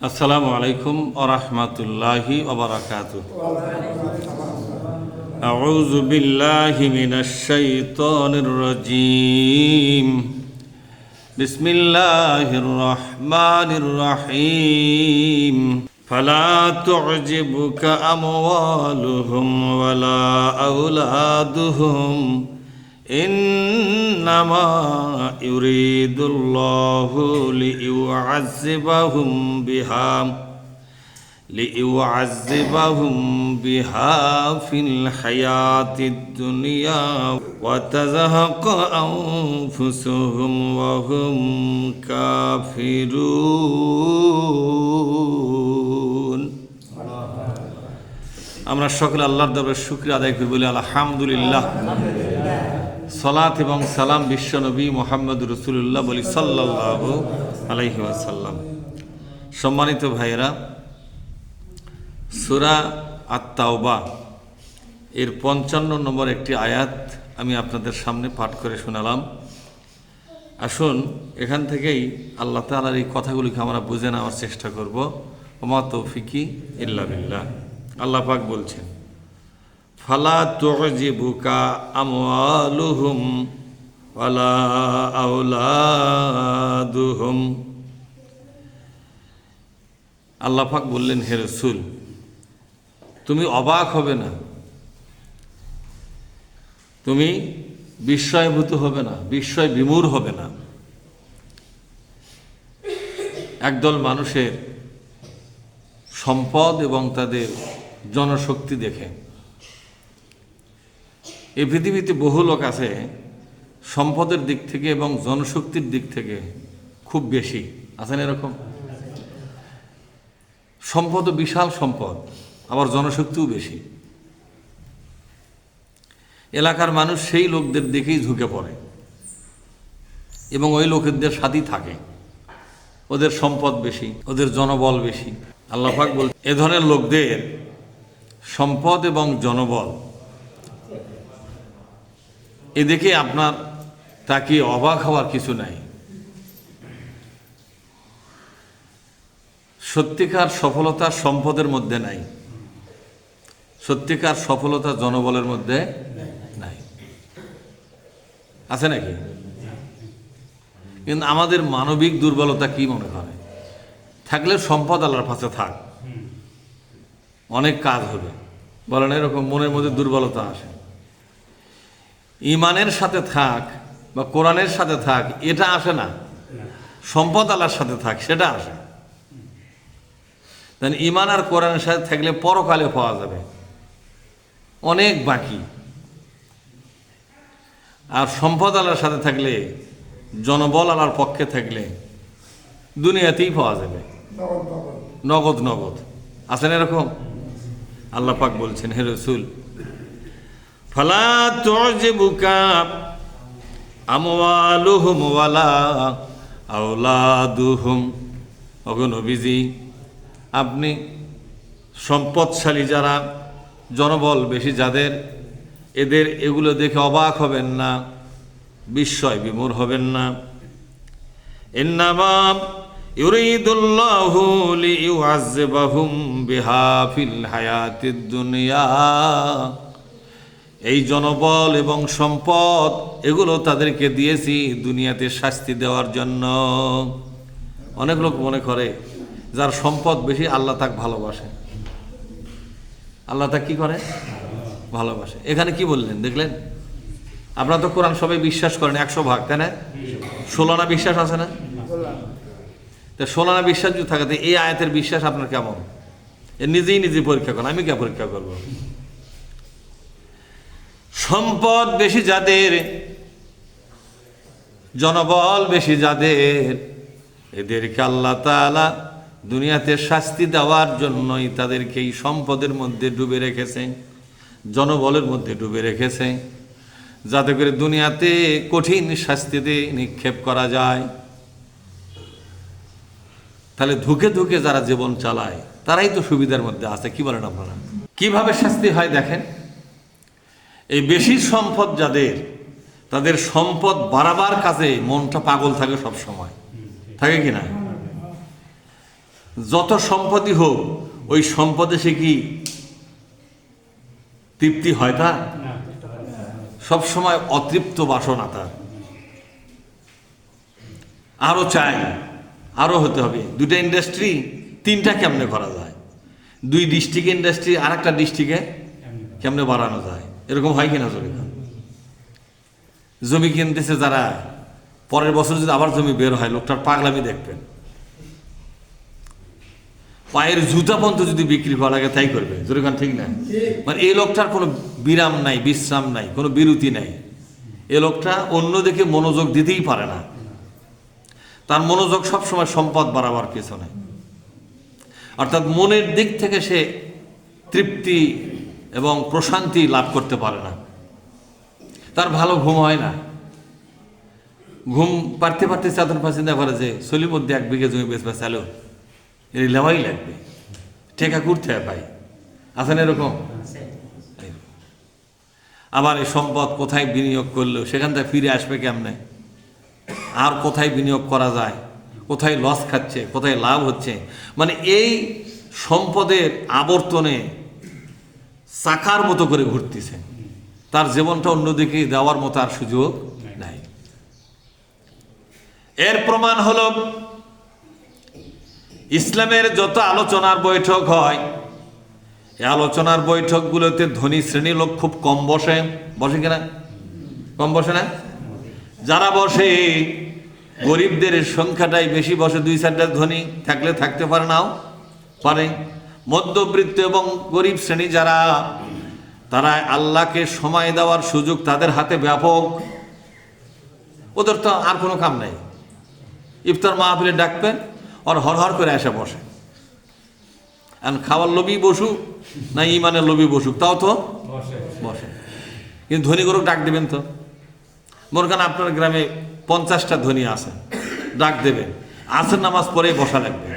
আসসালামু আলাইকুম ওয়া রাহমাতুল্লাহি ওয়া বারাকাতুহু। আউযু বিল্লাহি মিনাশ শাইতানির রাজীম। বিসমিল্লাহির রহমানির রহিম। ফালা তু'জিবুকা আমওয়ালুহুম ওয়ালা আওলাদুহুম ইন্নামা ইউরিদুল্লাহু লিইউআযযিবাহুম বিহা ফিল হায়াতিদ দুনিয়া ওয়া তাযহাকা আনফুসুহুম ওয়া হুম কাফিরুন। আমরা সকলে আল্লাহর দরবারে শুকরিয়া আদায় করি, বলি আলহামদুলিল্লাহ। সালাত এবং সালাম বিশ্ব নবী মুহাম্মদ রাসূলুল্লাহ বলি সাল্লাল্লাহু আলাইহি ওয়াসাল্লাম। সম্মানিত ভাইয়েরা, সূরা আত-তাওবা এর 55 নম্বর একটি আয়াত আমি আপনাদের সামনে পাঠ করে শোনালাম। আসুন এখান থেকেই আল্লাহ তাআলার এই কথাগুলিকে আমরা বুঝে নেওয়ার চেষ্টা করব। ওমা তৌফিকি ইল্লা বিল্লাহ। আল্লাহ পাক বলছেন, ফালা তু'জিবুকা আমওয়ালুহুম ওয়ালা আওলাদুহুম। আল্লাহ পাক বললেন, হে রাসূল, তুমি অবাক হবে না, তুমি বিস্ময়ভূত হবে না, বিস্ময় বিমূঢ় হবে না একদল মানুষের সম্পদ এবং তাদের জনশক্তি দেখে। এই পৃথিবীতে বহু লোক আছে সম্পদের দিক থেকে এবং জনশক্তির দিক থেকে খুব বেশি আছেন। এরকম সম্পদ, বিশাল সম্পদ, আবার জনশক্তিও বেশি। এলাকার মানুষ সেই লোকদের দেখেই ঝুঁকে পড়ে এবং ওই লোকেদের সাথেই থাকে। ওদের সম্পদ বেশি, ওদের জনবল বেশি। আল্লাহ পাক বল, এ ধরনের লোকদের সম্পদ এবং জনবল এদিকে আপনার তাকে অবাক হওয়ার কিছু নাই। সত্যিকার সফলতা সম্পদের মধ্যে নাই, সত্যিকার সফলতা জনবলের মধ্যে নাই। আছে নাকি? কিন্তু আমাদের মানবিক দুর্বলতা কি মনে করে, থাকলে সম্পদ আল্লাহর কাছে থাক, অনেক কাজ হবে, বলেন এরকম মনের মধ্যে দুর্বলতা আসে। ইমানের সাথে থাক বা কোরআনের সাথে থাক, এটা আসে না। সম্পদ আল্লাহর সাথে থাক, সেটা আসে। ইমান আর কোরআনের সাথে থাকলে পরকালে পাওয়া যাবে, অনেক বাকি। আর সম্পদ আল্লাহর সাথে থাকলে, জনবল আল্লাহর পক্ষে থাকলে দুনিয়াতেই পাওয়া যাবে, নগদ নগদ। আছেন এরকম? আল্লাহ পাক বলছেন, হে রাসূল, ফালা তু'জিবুকা আমওয়ালুহুম ওয়ালা আওলাদুহুম। ওগো নবীজি, আপনি সম্পদশালী যারা, জনবল বেশি যাদের, এদের এগুলো দেখে অবাক হবেন না, বিস্ময় বিমূঢ় হবেন না। ইন্নামা ইউরিদুল্লাহু লিইউআযযিবাহুম বিহা ফিল হায়াতিদ দুনিয়া। এই জনবল এবং সম্পদ এগুলো তাদেরকে দিয়েছি দুনিয়াতে শাস্তি দেওয়ার জন্য। অনেক লোক মনে করে যার সম্পদ বেশি আল্লাহ তাকে ভালোবাসে। আল্লাহ তাকে কি করে? ভালোবাসে। এখানে কি বললেন দেখলেন? আপনারা তো কোরআন সবাই বিশ্বাস করেন 100 ভাগ, তাই না? 16 আনা বিশ্বাস আছে না? তো 16 আনা বিশ্বাস যদি থাকে, এই আয়াতের বিশ্বাস আপনার কেমন? এ নিজেই নিজে পরীক্ষা করেন, আমি কে পরীক্ষা করব? সম্পদ বেশি যাদের, জনবল বেশি যাদের, এদেরকে আল্লাহ তাআলা দুনিয়াতে শাস্তি দেওয়ার জন্যই তাদেরকে এই সম্পদের মধ্যে ডুবে রেখেছে, জনবলের মধ্যে ডুবে রেখেছে, যাতে করে দুনিয়াতে কঠিন শাস্তিতে নিক্ষেপ করা যায়। তাহলে ধুকে ধুকে যারা জীবন চালায় তারাই তো সুবিধার মধ্যে আছে। কি বলেন আপনারা? কিভাবে শাস্তি হয় দেখেন। এই বেশি সম্পদ যাদের, তাদের সম্পদ বাড়াবার কাজে মনটা পাগল থাকে সব সময়, থাকে কি না? যত সম্পত্তি হোক ওই সম্পদে সে কি তৃপ্তি হয়? তার সবসময় অতৃপ্ত বাসনা, তার আরো চাই, আরো হতে হবে। দুটা ইন্ডাস্ট্রি তিনটা কেমনে করা যায়, দুই ডিস্ট্রিক্ট ইন্ডাস্ট্রি আর একটা ডিস্ট্রিক্টে কেমনে বাড়ানো যায়, এরকম হয় কিনা? জমি কিনতেছে যারা, পরের বছর যদি আবার জমি বের হয়, লোকটার পাগলামি দেখবেন। পায়ের জুতা পর্যন্ত যদি বিক্রি করা লাগে তাই করবে, যেরকম ঠিক না? মানে এই লোকটার কোনো বিরাম নাই, বিশ্রাম নাই, কোনো বিরতি নাই। এ লোকটা অন্যদিকে মনোযোগ দিতেই পারে না, তার মনোযোগ সবসময় সম্পদ বাড়াবার পেছনে। অর্থাৎ মনের দিক থেকে সে তৃপ্তি এবং প্রশান্তি লাভ করতে পারে না, তার ভালো ঘুম হয় না। ঘুম পারতে পারতে চাদর চিন্তা করে যে সলির মধ্যে 1 বিঘে জমি বেচবা চালো, এর লেওয়াই লাগবে, টেকা করতে হয় ভাই, আছেন এরকম? আবার এই সম্পদ কোথায় বিনিয়োগ করলো, সেখান থেকে ফিরে আসবে কেমনে, আর কোথায় বিনিয়োগ করা যায়, কোথায় লস খাচ্ছে, কোথায় লাভ হচ্ছে, মানে এই সম্পদের আবর্তনে চাকার মতো করে ঘুরতেছে, তার জীবনটা অন্যদিকে দেওয়ার মতো আর সুযোগ নাই। এর প্রমাণ হলো ইসলামের যত আলোচনার বৈঠক হয়, এই আলোচনার বৈঠকগুলোতে ধনী শ্রেণীর লোক খুব কম বসে। বসে কিনা? কম বসে না? যারা বসে গরিবদের সংখ্যাটাই বেশি বসে, 2-4টা ধনী থাকলে থাকতে পারে, নাও পারে। মধ্যবিত্ত এবং গরিব শ্রেণী যারা, তারা আল্লাহকে সময় দেওয়ার সুযোগ তাদের হাতে ব্যাপক, ওদের তো আর কোনো কাম নাই। ইফতার মাহফিলে ডাকবেন, ওর হর করে এসে বসে। এখন খাওয়ার লোভই বসুক না ইমানের লোভই বসুক, তাও তো বসে। কিন্তু ধনী গরুক ডাক দেবেন তো, মনে করেন আপনার গ্রামে 50টা ধনী আছে, ডাক দেবেন, আসর নামাজ পরেই বসা লাগবে,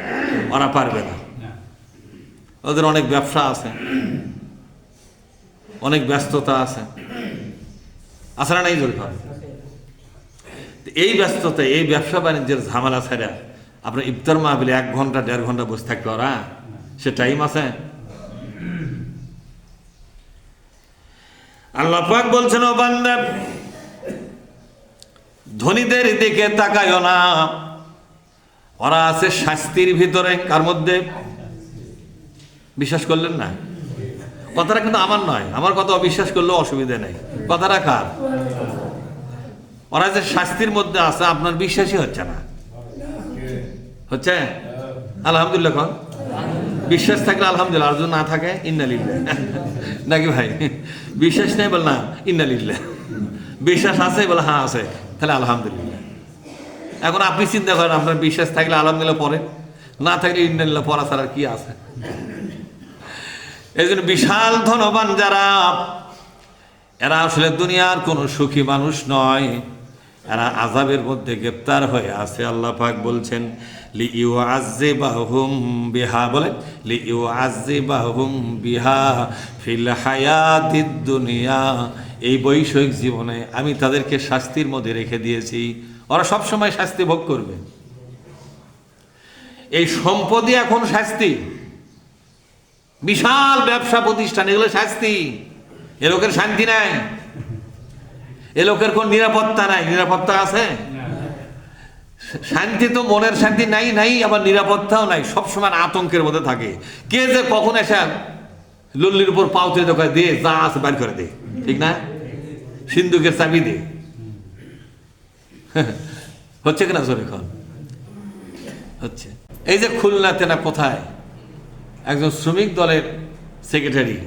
ওরা পারবে না। ওদের অনেক ব্যবসা আছে, অনেক ব্যস্ততা আছে, না নাই? জোর করে এই ব্যস্ততা, এই ব্যবসা বাণিজ্যের ঝামেলা ছাড়া আপনার ইফতার মাহফিলে 1 ঘন্টা 1.5 ঘন্টা বসে থাকবে ওরা, সে টাইম আছে? আল্লাহ পাক বলছেন, ও বান্দা, ধনীদের দিকে তাকায়ও না, ওরা আছে শাস্তির ভিতরে। কার মধ্যে? বিশ্বাস করলেন না? কথাটা কিন্তু আমার নয়, আমার কথা অবিশ্বাস করলেও অসুবিধা নেই, কথাটা কার? ওরা যে শাস্তির মধ্যে আছে, আপনার বিশ্বাসই হচ্ছে না। হচ্ছে? আলহামদুলিল্লাহ কন। বিশ্বাস থাকলে আলহামদুলিল্লাহ, আর যদি না থাকে ইন্নালিল্লাহ, নাকি ভাই? বিশ্বাস নেই বল না ইন্নালিল্লাহ, বিশ্বাস আছে বলে হ্যাঁ আছে, তাহলে আলহামদুলিল্লাহ। এখন আপনি চিন্তা করেন, আপনার বিশ্বাস থাকলে আলহামদুলিল্লাহ পরে, না থাকলে ইন্নালিল্লাহ পড়া ছাড়া কি আছে? এই জন্য বিশাল ধনবান যারা, এরা আসলে দুনিয়ার কোনো সুখী মানুষ নয়, এরা আযাবের মধ্যে গ্রেপ্তার হয়ে আছে। আল্লাহ পাক বলছেন, লিইউআযযিবাহুম বিহা, বলেন লিইউআযযিবাহুম বিহা ফিল হায়াতিদ দুনিয়া, এই বৈষয়িক জীবনে আমি তাদেরকে শাস্তির মধ্যে রেখে দিয়েছি, ওরা সব সময় শাস্তি ভোগ করবে। এই সম্পদই এখন শাস্তি, বিশাল ব্যবসা প্রতিষ্ঠান, এগুলো শাস্তি। এ লোকের শান্তি নাই, এ লোকের কোন নিরাপত্তা নাই। নিরাপত্তা আছে? শান্তি তো মনের শান্তি নাই, আবার নিরাপত্তাও নাই, সবসময় আতঙ্কের মধ্যে থাকে। কে যে কখন এসে লল্লির উপর পাউতে দোকান দিয়ে যা আছে বাইর করে দে, ঠিক না? সিন্ধুকের চাবি দে, হচ্ছে কিনা? জোরে এখন হচ্ছে। এই যে খুলনাতে না কোথায় একজন শ্রমিক দলের সেক্রেটারি,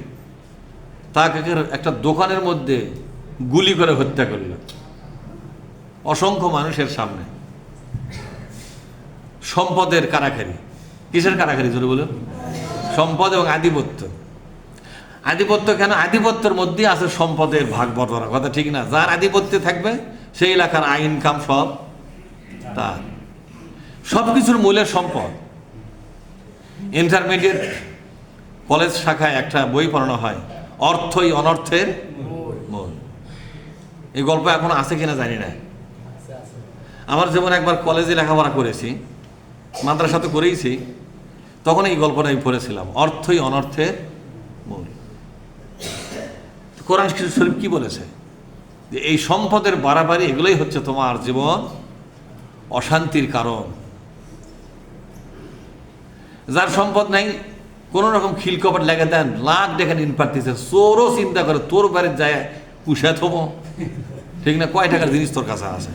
তাকে একটা দোকানের মধ্যে গুলি করে হত্যা করল, অসংখ্য মানুষের সামনে। সম্পদের কারাখারি। কিসের কারাখারি জোরে বলুন? সম্পদ এবং আধিপত্য। আধিপত্য কেন? আধিপত্যের মধ্যে আছে সম্পদের ভাগ বটরা, কথা ঠিক না? যার আধিপত্যে থাকবে সেই এলাকার আইন কাম সব তার, সবকিছুর মূলের সম্পদ। ইন্টারমিডিয়েট কলেজ শাখায় একটা বই পড়ানো হয়, অর্থই অনর্থের মূল। এই গল্প এখন আছে কিনা জানি না। আমার যেমন একবার কলেজে লেখাপড়া করেছি, মাদ্রাসা তো করেইছি, তখন এই গল্পটা আমি পড়েছিলাম, অর্থই অনর্থের মূল। কোরআন শরীফ কি বলেছে যে এই সম্পদের বাড়াবাড়ি এগুলোই হচ্ছে তোমার জীবন অশান্তির কারণ। যার সম্পদ নাই কোনো রকম খিলকপাট লেগে দেন, লাখ টাকা ঋণ পাতিছে, চোরও চিন্তা করে তোর বাড়ির যায় পুষা থবো, ঠিক না? কয় টাকার জিনিস তোর কাছে আছে?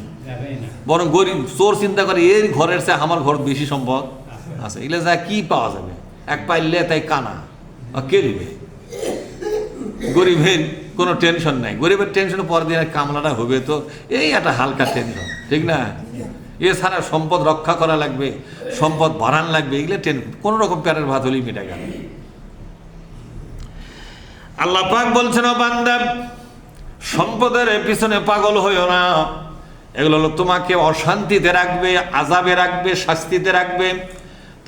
বরং গরিব চোর চিন্তা করে এর ঘরের চেয়ে আমার ঘর বেশি সম্পদ আছে, এগুলো যা কি পাওয়া যাবে, এক পাইলে তাই কানা কে দিবে। গরিবের কোনো টেনশন নাই, গরিবের টেনশন পরের দিনের কামলাটা হবে তো এই একটা হালকা টেনশন, ঠিক না? এছাড়া সম্পদ রক্ষা করা লাগবে, সম্পদ বাড়ান লাগবে, এগুলো কোনো রকম প্যারের ভাত হলেই মেটা গেল। আল্লাহ পাক বলছেন, ও বান্দা, সম্পদের পিছনে পাগল হইও না, এগুলো হলো তোমাকে অশান্তিতে রাখবে, আযাবে রাখবে, শাস্তিতে রাখবে,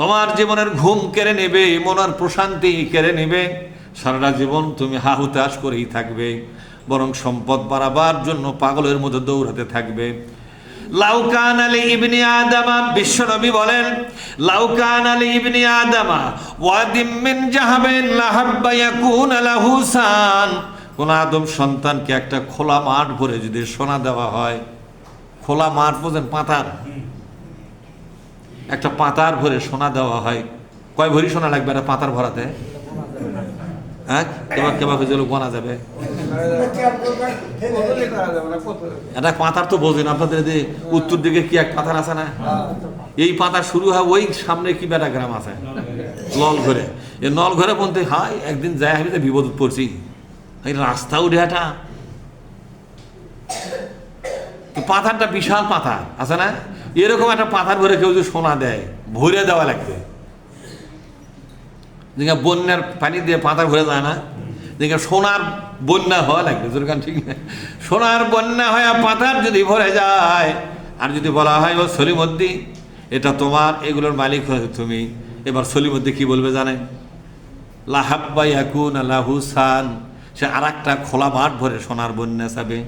তোমার জীবনের ঘুম কেড়ে নেবে, মনের প্রশান্তি কেড়ে নেবে, সারাটা জীবন তুমি হাহুতাশ করেই থাকবে, বরং সম্পদ বাড়াবার জন্য পাগলের মধ্যে দৌড়াতে থাকবে। লাউকান আলী ইবনে আদামা, বিশ্বনবী বলেন, লাউকান আলী ইবনে আদামা ওয়াদিম মিন জাহাবিন লাহাব্বা ইয়াকুন লাহু সান, কোন আদম সন্তানকে একটা খোলা মাঠ ভরে যদি সোনা দেওয়া হয়, খোলা মাঠ বোঝেন, পাতার, একটা পাতার ভরে সোনা দেওয়া হয়, কয় ভরি সোনা লাগবে একটা পাতার ভরাতে? হ্যাঁ, কেবা ফেজলে গোনা যাবে? এটা পাতার তো বোঝেন আপনাদের উত্তর দিকে কি এক পাতার আছে না, এই পাতা শুরু হয় ওই সামনে কি বেটা গ্রাম আছে নল ঘরে, এই নল ঘরে বলতে হয় একদিন যায় আমি বিপদ পড়ছি, এই রাস্তা উঠে হাঁটা, পাথারটা বিশাল পাথর আছে না, এরকম একটা পাথর ভরে কেউ যদি সোনা দেয়, ভরে দেওয়া লাগবে। যেখানে বন্যার পানি দিয়ে পাথর ভরে যায় না, যেখানে সোনার বন্যা হওয়া লাগবে, যেরকম, ঠিক না? সোনার বন্যা হয় পাথর যদি ভরে যায়, আর যদি বলা হয় ও সলিমুদ্দিন এটা তোমার, এগুলোর মালিক হয়েছে তুমি, এবার সলিমুদ্দিন কি বলবে জানেন? লাহাব্বা ইয়াকুন লাহু সান, সে আর একটা খোলা মাঠ ভরে সোনার বন্যা চাবে,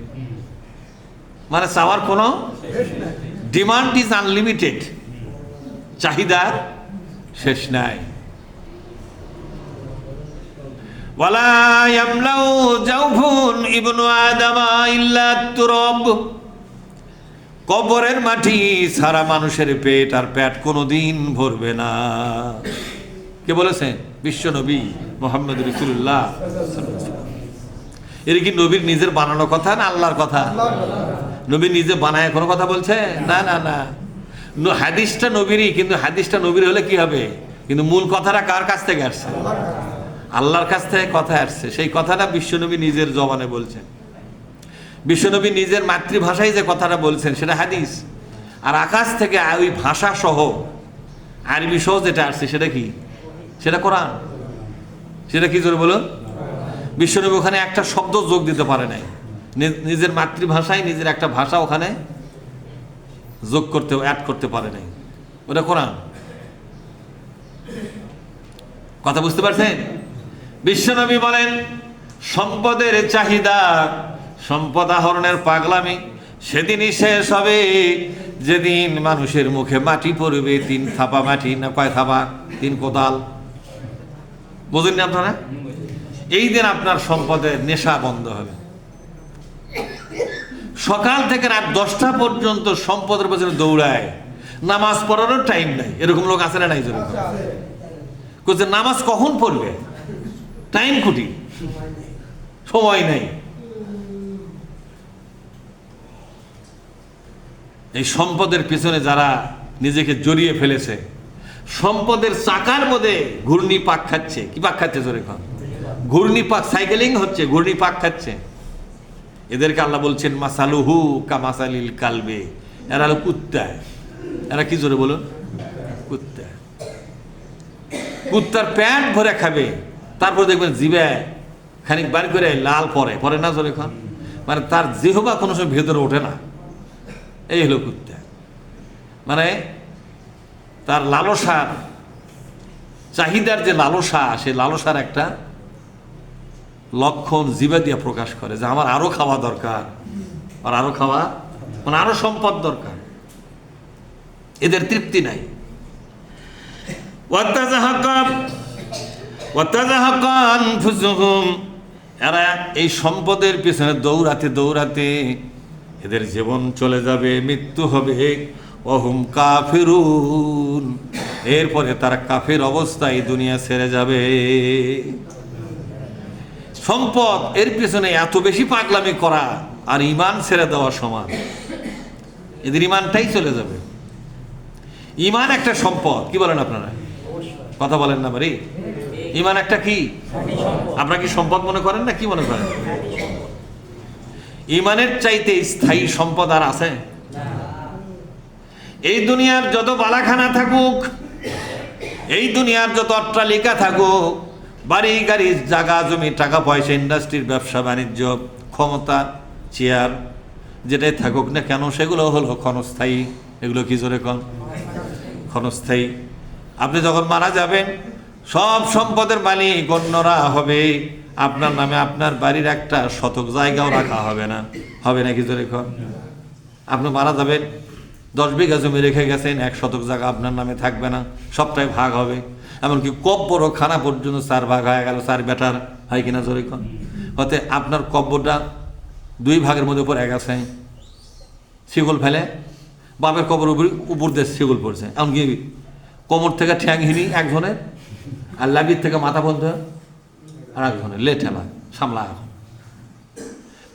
মানে চাওয়ার কোনো ডিমান্ড ইজ আনলিমিটেড, চাহিদার শেষ নাই। ওয়ালা ইয়ামলাউ জাওফুন ইবনু আদামা ইল্লা তুরাব, কবরের মাটি সারা মানুষের পেট আর পেট কোনোদিন ভরবে না। কে বলেছেন? বিশ্বনবী মুহাম্মদ রাসূলুল্লাহ সাল্লাল্লাহু আলাইহি ওয়াসাল্লাম। এর কি নবীর নিজের বানানো কথা না আল্লাহর কথা? নবী নিজে বানায় কোনো কথা বলছে? না না না, হাদিসটা নবীরই, কিন্তু হাদিসটা নবীর হলে কি হবে, কিন্তু মূল কথাটা কার কাছ থেকে আসছে? আল্লাহর কাছ থেকে কথা আসছে, সেই কথাটা বিশ্বনবী নিজের জবানে বলছেন। বিশ্বনবী নিজের মাতৃভাষায় যে কথাটা বলছেন সেটা হাদিস, আর আকাশ থেকে ওই ভাষা সহ আরবি সহ যেটা আসছে সেটা কি? সেটা কোরআন। সেটা কি জোরে বলুন? বিশ্বনবী ওখানে একটা শব্দ যোগ দিতে পারে নাই, নিজের মাতৃভাষায় নিজের একটা ভাষা ওখানে যোগ করতে, অ্যাড করতে পারে নাই, ওটা কোরআন। কথা বুঝতে পারছেন? বিশ্বনবী বলেন, সম্পদের চাহিদা, সম্পদ আহরণের পাগলামি সেদিনই শেষ হবে যেদিন মানুষের মুখে মাটি পড়বে, 3 থাপা মাটি, না কয় থাপা? 3 কোদাল, বোঝেননি আপনারা? এই দিন আপনার সম্পদের নেশা বন্ধ হবে। সকাল থেকে রাত 10টা পর্যন্ত সম্পদের পেছনে দৌড়ায়, নামাজ পড়ারও টাইম নাই। এরকম লোক আছে না নাই? যেরকম নামাজ কখন পড়বে, টাইম কুটি, সময় নেই। এই সম্পদের পিছনে যারা নিজেকে জড়িয়ে ফেলেছে, সম্পদের চাকার মধ্যে ঘূর্ণি পাক খাচ্ছে। কি পাক খাচ্ছে? জোরে খান। ঘূর্ণি পাক, সাইকেলিং হচ্ছে, ঘূর্ণি পাক খাচ্ছে। এদেরকে আল্লাহ বলছেন মাসালুহু কামাসালিল কালবে, এরা হলো কুত্তা। এরা কি জোরে বলুন? কুত্তা। কুত্তার প্যান্ট ভরে খাবে, তারপর দেখবেন জিভে খানিক বার করে লাল পরে না জোরে খান, মানে তার জিহবা কোনো সময় ভেতরে ওঠে না। এই হলো কুত্তা, মানে তার লালসার, চাহিদার যে লালসা, সে লালসার একটা লক্ষণ জিভা দিয়ে প্রকাশ করে যে আমার আরো খাওয়া দরকার, আর আরো খাওয়া, মানে আরো সম্পদ দরকার। এদের তৃপ্তি নাই। ওয়াতাযাহাকা আনফুসুহুম, এরা এই সম্পদের পিছনে দৌড়াতে দৌড়াতে এদের জীবন চলে যাবে, মৃত্যু হবে। ওয়াহুম কাফিরুন, এরপরে তারা কাফির অবস্থায় দুনিয়া ছেড়ে যাবে। সম্পদ এর পিছনে এত বেশি পাগলামি করা আর ঈমান ছেড়ে দেওয়া সমান। এদের ঈমানটাই চলে যাবে। ঈমান একটা সম্পদ, কি বলেন আপনারা? কথা বলেন না বাড়ি। ঈমান একটা কি? আপনারা কি সম্পদ মনে করেন না কি মনে করেন? ঈমানের চাইতে স্থায়ী সম্পদ আর আছে? এই দুনিয়ার যত বালাখানা থাকুক, এই দুনিয়ার যত অট্টালিকা থাকুক, বাড়ি গাড়ি জায়গা জমি টাকা পয়সা ইন্ডাস্ট্রির ব্যবসা বাণিজ্য ক্ষমতা চেয়ার যেটাই থাকুক না কেন, সেগুলো হলো ক্ষণস্থায়ী। এগুলো কি জোরে কন? ক্ষণস্থায়ী। আপনি যখন মারা যাবেন সব সম্পদের মালিক অন্যরা হবে, আপনার নামে আপনার বাড়ির একটা শতক জায়গাও রাখা হবে না। হবে নাকি জোরে কন? আপনি মারা যাবেন 10 বিঘা জমি রেখে গেছেন, 1 শতক জায়গা আপনার নামে থাকবে না, সবটাই ভাগ হবে। এমনকি কব্বর ও খানা পর্যন্ত 4 ভাগ হয়ে গেল, 4 বেটার, হয় কিনা জোরে কন? হতে আপনার কব্বরটা 2 ভাগের মধ্যে পড়ে গেছে, শিকল ফেলে বাপের কবর উপর দিয়ে শিকল পড়ছে, এমনকি কোমর থেকে ঠ্যাংহিনী একজনের, আর লাবির থেকে মাথা বন্ধ আর একজনের, লে ঠেলা সামলা। এখন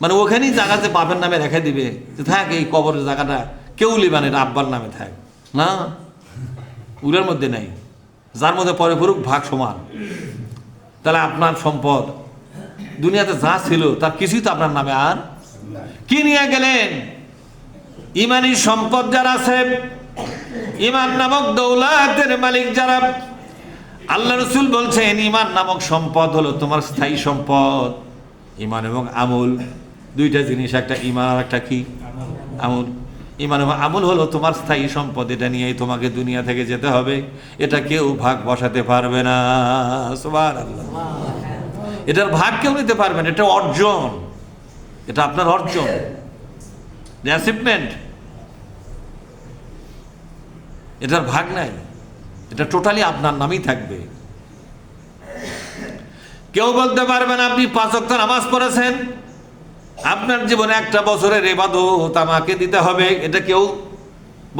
মানে ওখানেই জায়গাতে বাপের নামে রেখে দিবে, থাক এই কবরের জায়গাটা কেউ লিবান, এটা আব্বার নামে থাক না, উড়ার মধ্যে নাই, যার মধ্যে পরে পড়ুক ভাগ সমান। তাহলে আপনার সম্পদ দুনিয়াতে যা ছিল তার কিছুই তো আপনার নামে আর কি নিয়ে গেলেন? ইমানি সম্পদ যারা আছে, ইমান নামক দৌলাতের মালিক যারা, আল্লাহ রসুল বলছেন ইমান নামক সম্পদ হলো তোমার স্থায়ী সম্পদ। ইমান এবং আমল দুইটা জিনিস, একটা ইমান আর একটা কি? আমল। ইমান এবং আমল হলো তোমার স্থায়ী সম্পদ, এটা নিয়েই তোমাকে দুনিয়া থেকে যেতে হবে, এটা কেউ ভাগ বসাতে পারবে না। সুবহানাল্লাহ। এটার ভাগ কেউ নিতে পারবে না, এটা অর্জন, এটা আপনার অর্জন, অ্যাচিভমেন্ট। এটার ভাগ নাই, এটা টোটালি আপনার নামই থাকবে। কেউ বলতে পারবে না আপনি 5 ওয়াক্ত নামাজ পড়েছেন, আপনার জীবনে একটা বছরের ইবাদত আমাকে দিতে হবে, এটা কেউ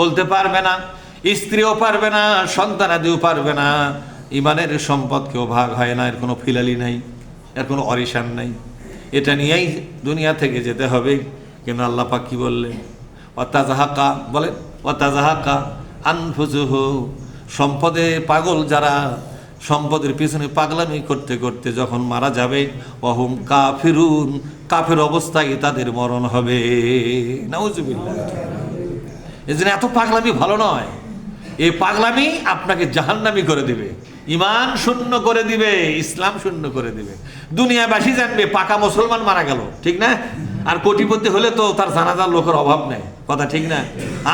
বলতে পারবে না। স্ত্রীও পারবে না, সন্তানাদিও পারবে না। ইমানের সম্পদ কেউ ভাগ হয় না, এর কোনো ফিলালি নাই, এর কোনো অরিশান নাই, এটা নিয়েই দুনিয়া থেকে যেতে হবে। কিন্তু আল্লাহ পাক কি বললেন? ওয়াতাযাহাকা, বলেন ওয়াতাযাহাকা আনফুসুহু, সম্পদে পাগল যারা, সম্পদের পিছনে পাগলামি করতে করতে যখন মারা যাবে, ওয়াহুম কাফিরুন, কাফের অবস্থায় তাদের মরণ হবে। নাউজুবিল্লাহ। এজন্য এত পাগলামি ভালো নয়। এই পাগলামি আপনাকে জাহান্নামী করে দিবে, ঈমান শূন্য করে দিবে, ইসলাম শূন্য করে দিবে। দুনিয়াবাসী জানবে পাকা মুসলমান মারা গেল, ঠিক না? আর কোটিপতি হলে তো তার জানাজার লোকের অভাব নেই, কথা ঠিক না?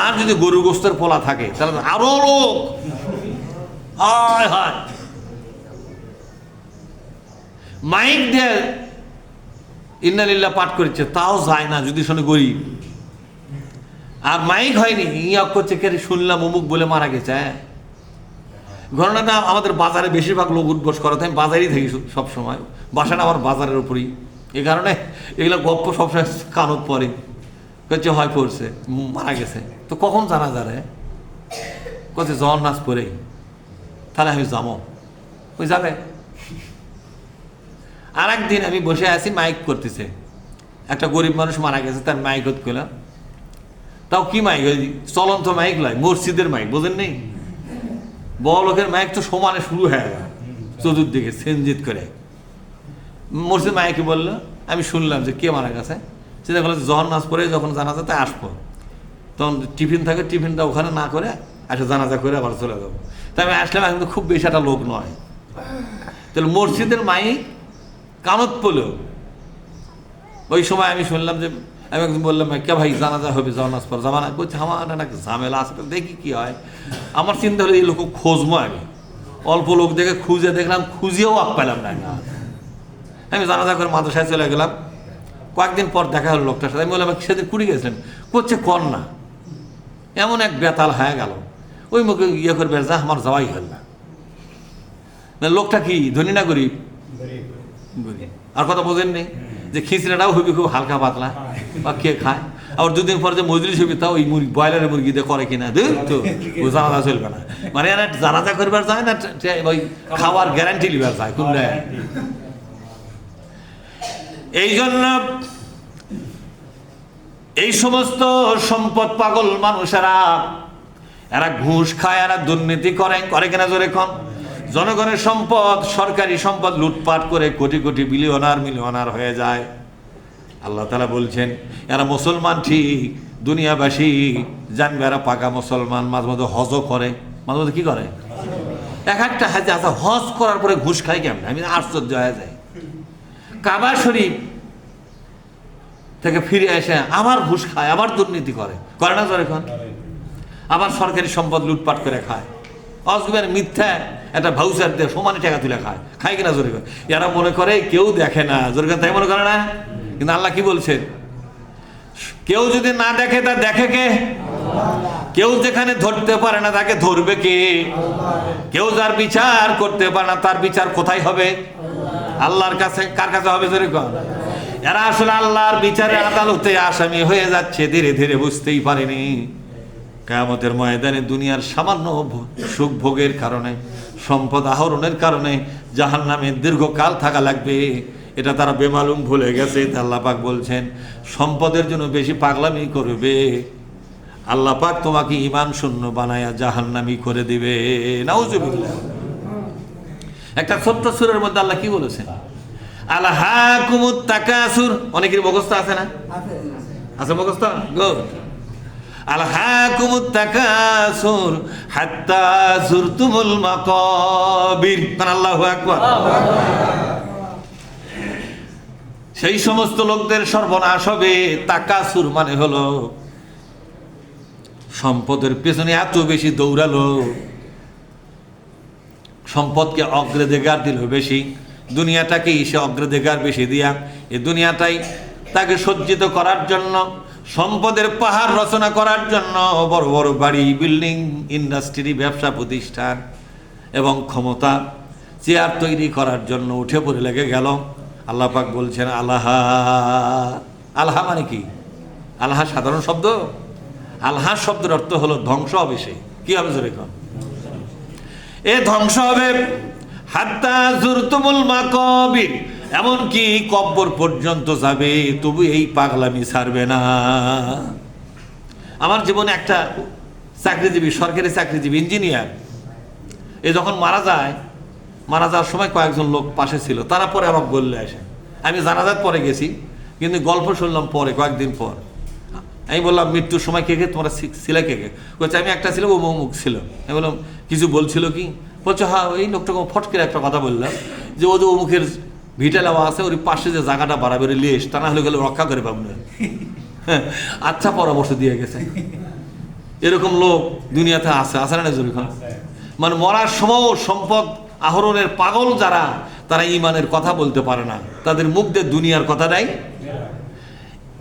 আর যদি গরু গোস্তের পোলা থাকে তাহলে আরো লোক, হায় হায়, মাইক দিয়ে ইন্নালিল্লাহ পাঠ করেছে, তাও যায় না যদি শোনে গরিব। আর মাইক হয়নি, ইয়া করছে কে শুনলাম অমুক বলে মারা গেছে। ঘটনাটা আমাদের বাজারে বেশিরভাগ লোক উদ্বোস করে, আমি বাজারেই থাকি সবসময়, বাসাটা আমার বাজারের উপরই, এই কারণে এগুলো গপ্প সবসময় কানত পরে, করছে হয় পড়ছে মারা গেছে, তো কখন জানা যাবে? করছে জন নাচ পরেই, তাহলে আমি যাবো, ওই যাবে। আর একদিন আমি বসে আছি, মাইক করতেছে, একটা গরিব মানুষ মারা গেছে, তার মাইক হত করলাম, তাও কি মাইক? ওই চলন্ত মাইক লয়, মসজিদের মাইক, বোঝেন নেই? বড় লোকের মাইক তো সমানে শুরু হয়ে গেল চতুর্দিকে সেনজিত করে। মসজিদ মাইকে বললো, আমি শুনলাম যে কে মারা গেছে, সেটা বলে যখন নাচ পরে যখন জানাজা তাই আসবো, তখন টিফিন থাকে, টিফিনটা ওখানে না করে আসে জানাজা করে আবার চলে যাবো। তাই আমি আসলাম, এখন তো খুব বেশি একটা লোক নয়, তাহলে মসজিদের মাইক কানত পড়লো। ওই সময় আমি শুনলাম যে, আমি একদিন বললাম কে ভাই জানাজা হবে, জানাজ পর জামানা করছে, আমার না ঝামেলা আছে, দেখি কি হয়। আমার চিন্তা হলো এই লোক খোঁজবো, আমি অল্প লোক দেখে খুঁজে দেখলাম, খুঁজেও পেলাম না। আমি জানাজা করে মাদ্রাসায় চলে গেলাম, কয়েকদিন পর দেখা হলো লোকটার সাথে। আমি বললাম সেদিন কুড়ি গেছিলেন, করছে কর না, এমন এক বেতাল হয়ে গেল, ওই মুখে ইয়ে করবে যা আমার যাওয়াই হল না। লোকটা কি ধনী না গরিব? গরিব। আর কথা বোঝেন নেই যে খিচড়াটাও হবি খুব হালকা পাতলা, বা কে খায়। আবার দুদিন পরে যে মজলিস হবি তাও ওই ব্রয়লারের মুরগি দিয়ে করে কিনা, দেখ তো ও জানাজা চলবে না। মানে এরা জানাজা করবার যায় না, ওই খাওয়ার গ্যারান্টি লিবার যায় কোন। এই জন্য এই সমস্ত সম্পদ পাগল মানুষেরা, এরা ঘুষ খায়, এরা দুর্নীতি করে কিনা জোরে কন। জনগণের সম্পদ, সরকারি সম্পদ লুটপাট করে কোটি কোটি মিলিয়নার হয়ে যায়। আল্লাহ তাআলা বলছেন এরা মুসলমান ঠিক, দুনিয়াবাসী জানবে এরা পাকা মুসলমান। মাঝে মধ্যে হজও করে, মাঝে মধ্যে কি করে, এক একটা হাজে আচ্ছা হজ করার পরে ঘুষ খায় কেমন, আমি আশ্চর্য হয়ে যায়। কাবা শরীফ থেকে ফিরে এসে আবার ঘুষ খায়, আবার দুর্নীতি করে না জোরে এখন। আবার সরকারি সম্পদ লুটপাট করে খায়, অজগুবের মিথ্যা একটা ভাউচার দিয়ে সমানে টাকা তুলে খায় কিনা জোরে করে। এরা মনে করে কেউ দেখে না, জোরে তাই মনে করে না। কিন্তু আল্লাহ কি বলছেন, কেউ যদি না দেখে তা দেখে কে? কেউ যেখানে ধরতে পারে না তাকে ধরবে কে? কেউ যার বিচার করতে পারে না তার বিচার কোথায় হবে? আল্লাহর কাছে। কার কাছে হবে জোরে কর। এরা আসলে আল্লাহর বিচারে আদালতে আসামি হয়ে যাচ্ছে, ধীরে ধীরে বুঝতেই পারেনি। কিয়ামতের ময়দানে দুনিয়ার সামান্য সুখ ভোগের কারণে, সম্পদ আহরণের কারণে জাহান্নামে দীর্ঘকাল থাকা লাগবে, এটা তারা বেমালুম ভুলে গেছে। আল্লাহ পাক বলছেন সম্পদের জন্য বেশি পাগলামি করবে, আল্লাহ পাক তোমাকে ঈমান শূন্য বানায়া জাহান্নামী করে দিবে। নাউজুবিল্লাহ। একটা ছোট্ট সূরার মধ্যে আল্লাহ কি বলেছেন, আলহাকুমুত তাকাসুর। অনেকের মুখস্থ আছে না? আছে মুখস্থ? গুড। আলহাকুমুত তাকাসুর হাত্তা যুরতুমুল মাকাবির। আল্লাহু আকবার। সেই সমস্ত লোকদের সর্বনাশ হবে। তাকাসুর মানে হলো সম্পদের পেছনে এত বেশি দৌড়ালো, সম্পদকে অগ্রাধিকার দিল বেশি, দুনিয়াটাকে সে অগ্রাধিকার বেশি দিয়া এই দুনিয়াটাই তাকে সজ্জিত করার জন্য, সম্পদের পাহাড় রচনা করার জন্য বড় বড় বাড়ি, বিল্ডিং, ইন্ডাস্ট্রি, ব্যবসা প্রতিষ্ঠান এবং ক্ষমতা, চেয়ার তৈরি করার জন্য উঠে পড়ে লেগে গেল। আল্লাহ পাক বলছেন আল্লাহা। আল্লাহা মানে কি? আল্লাহা সাধারণ শব্দ। আল্লাহা শব্দের অর্থ হলো ধ্বংস হবে। সে কি হবে জোরে কর? এ ধ্বংস হবে। হাত্তা যুরতুমুল মাকাবির, এমনকি কব্বর পর্যন্ত যাবে, তবু এই পাগলামি ছাড়বে না। আমার জীবনে একটা চাকরিজীবী, সরকারি চাকরিজীবী, ইঞ্জিনিয়ার, এ যখন মারা যাওয়ার সময় কয়েকজন লোক পাশে ছিল, তারা পরে আমাকে বললে আসে, আমি জানাজার পরে গেছি কিন্তু গল্প শুনলাম পরে, কয়েকদিন পর। আমি বললাম মৃত্যুর সময় কে কে তোমরা ছিলে, কে কে? বলছে আমি একটা ছিল, ও মুখ ছিল। আমি বললাম কিছু বলছিল কি? বলছে হ্যাঁ ওই লোকটাকে ফটকের একটা কথা বললাম যে ও যে অমুখের ভিটা লাওয়া আছে, ওর পাশে যে জায়গাটা বাড়াবে লিয়েস, তা না হলে গেলে রক্ষা করে পাবো না। আচ্ছা পরামর্শ দিয়ে গেছে। এরকম লোক দুনিয়াতে আছে না জরুরি। মানে মরার সময় সম্পদ আহরণের পাগল যারা, তারা ঈমানের কথা বলতে পারে না, তাদের মুখ দিয়ে দুনিয়ার কথা দেয়।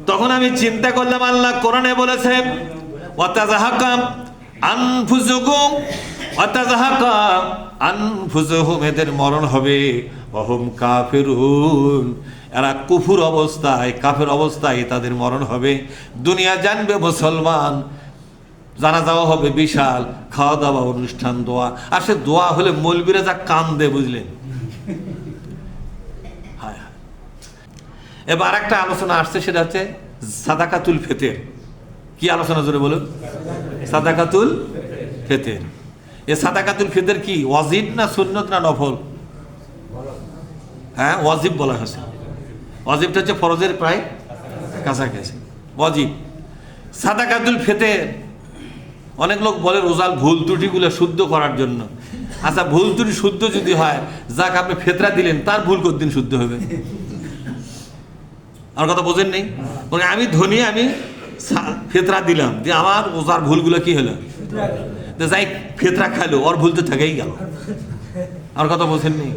তখন আমি চিন্তা করলাম আল্লাহ কোরআনে বলেছে ওয়াতাযাহাকা আনফুসুকুম ওয়াতাযাহাকা আনফুসুহুম, এদের মরণ হবে, ওয়াহুম কাফিরুন, এরা কুফুর অবস্থায়, কাফের অবস্থায় তাদের মরণ হবে। দুনিয়া জানবে মুসলমান, জানাজাও হবে বিশাল, খাওয়া দাওয়া অনুষ্ঠান, দোয়া। আর সে দোয়া হলে মৌলবীরা যা কান্দে, বুঝলেন। এবার একটা আলোচনা আসছে, সেটা হচ্ছে সাদাকাতুল ফিতর। কি আলোচনা জোরে বলুন? সাদাকাতুল ফিতর। এ সাদাকাতুল ফিতর কি ওয়াজিব না সুন্নত না নফল? হ্যাঁ ওয়াজিব বলা হয়েছে। ওয়াজিবটা হচ্ছে ফরজের প্রায় কাছাকাছি, ওয়াজিব। সাদাকাতুল ফিতর অনেক লোক বলে রোজার ভুল ত্রুটিগুলো শুদ্ধ করার জন্য। আচ্ছা ভুল ত্রুটি শুদ্ধ যদি হয়, যাক আপনি ফেতরা দিলেন, তার ভুল কতদিন শুদ্ধ হবে? আমার কথা বোঝেন নেই? আমি ধনী, আমি ফেতরা দিলাম, যে আমার রোজার ভুলগুলো কি হলো, যাই ফেতরা খাইলো, ওর ভুল তো থেকেই গেল। আমার কথা বোঝেন নেই?